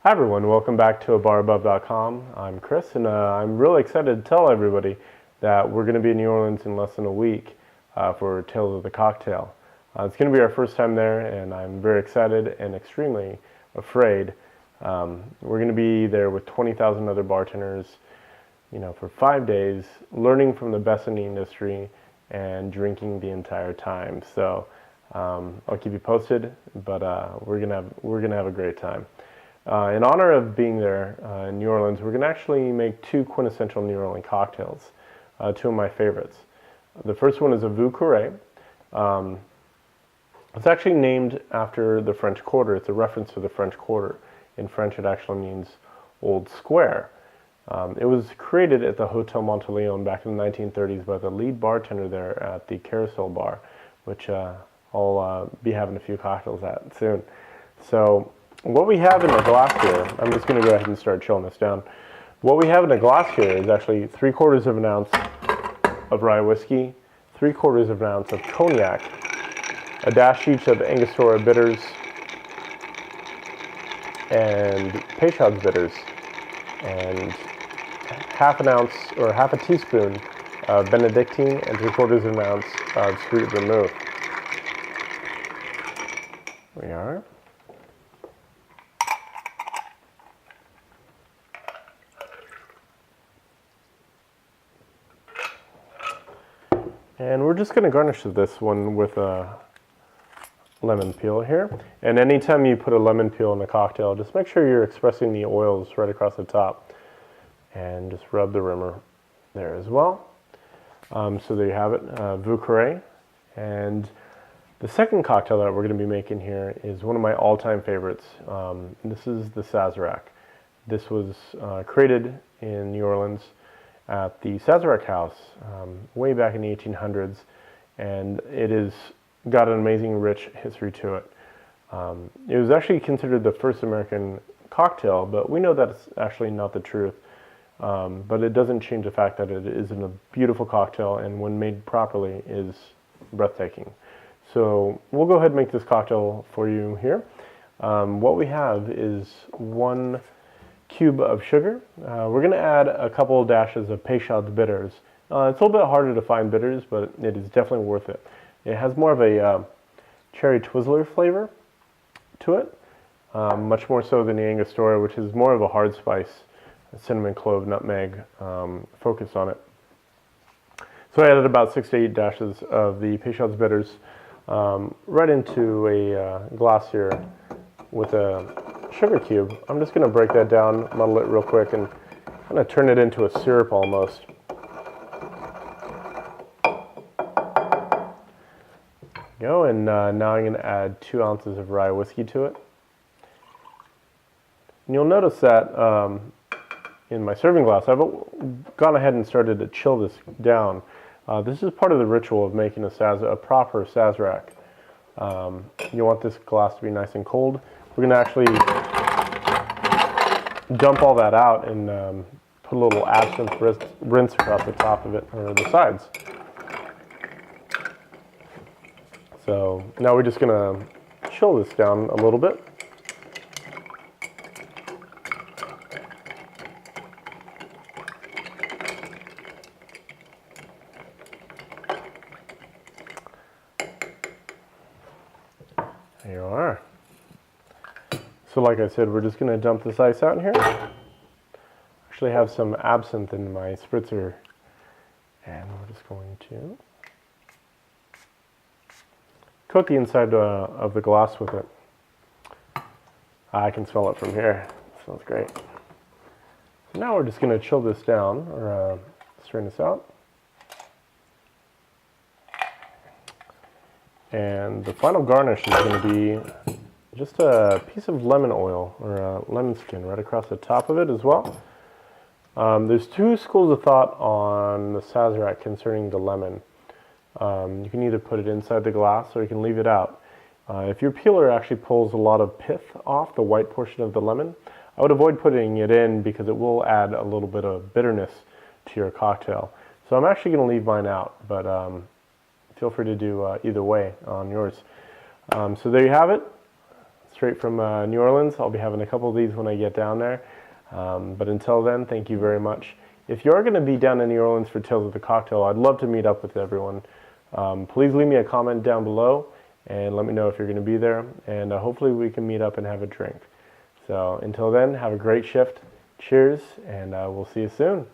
Hi everyone, welcome back to abarabove.com. I'm Chris, and I'm really excited to tell everybody that we're going to be in New Orleans in less than a week for Tales of the Cocktail. It's going to be our first time there, and I'm very excited and extremely afraid. We're going to be there with 20,000 other bartenders, for 5 days, learning from the best in the industry and drinking the entire time. So I'll keep you posted, but we're gonna have a great time. In honor of being there in New Orleans, we're going to actually make two quintessential New Orleans cocktails, two of my favorites. The first one is a Vieux Carre. It's actually named after the French Quarter. It's a reference to the French Quarter. In French, it actually means Old Square. It was created at the Hotel Monteleone back in the 1930s by the lead bartender there at the Carousel Bar, which I'll be having a few cocktails at soon. So what we have in the glass here, I'm just going to go ahead and start chilling this down. What we have in the glass here is actually 3/4 of an ounce of rye whiskey, 3/4 of an ounce of cognac, a dash each of Angostura bitters, and Peychaud's bitters, and half an ounce or half a teaspoon of Benedictine, and 3/4 of an ounce of sweet vermouth. There we are. And we're just going to garnish this one with a lemon peel here. And anytime you put a lemon peel in a cocktail, just make sure you're expressing the oils right across the top. And just rub the rimmer there as well. So there you have it, Vieux Carre. And the second cocktail that we're going to be making here is one of my all-time favorites. This is the Sazerac. This was created in New Orleans at the Sazerac house way back in the 1800s, and it has got an amazing rich history to it. It was actually considered the first American cocktail, but we know that's actually not the truth. But it doesn't change the fact that it is a beautiful cocktail, and when made properly is breathtaking. So we'll go ahead and make this cocktail for you here. What we have is 1 cube of sugar. We're going to add a couple of dashes of Peychaud's bitters. It's a little bit harder to find bitters, but it is definitely worth it. It has more of a cherry Twizzler flavor to it, much more so than the Angostura, which is more of a hard spice, cinnamon, clove, nutmeg focus on it. So I added about 6 to 8 dashes of the Peychaud's bitters right into a glass here with a sugar cube. I'm just going to break that down, muddle it real quick, and kind of turn it into a syrup almost. There we go, and now I'm going to add 2 ounces of rye whiskey to it. And you'll notice that in my serving glass, I've gone ahead and started to chill this down. This is part of the ritual of making a proper Sazerac. You want this glass to be nice and cold. We're going to actually dump all that out and put a little absinthe rinse across the top of it, or the sides. So now we're just going to chill this down a little bit. There you are. So like I said, we're just going to dump this ice out in here. Actually have some absinthe in my spritzer, and we're just going to cook the inside of the glass with it. I can smell it from here. It smells great. So now we're just going to chill this down, or strain this out. And the final garnish is going to be just a piece of lemon oil, or a lemon skin, right across the top of it as well. There's 2 schools of thought on the Sazerac concerning the lemon. You can either put it inside the glass, or you can leave it out. If your peeler actually pulls a lot of pith off the white portion of the lemon, I would avoid putting it in because it will add a little bit of bitterness to your cocktail. So I'm actually going to leave mine out, but feel free to do either way on yours. So there you have it. straight from New Orleans. I'll be having a couple of these when I get down there. But until then, thank you very much. If you're going to be down in New Orleans for Tales of the Cocktail, I'd love to meet up with everyone. Please leave me a comment down below and let me know if you're going to be there. And hopefully we can meet up and have a drink. So until then, have a great shift. Cheers, and we'll see you soon.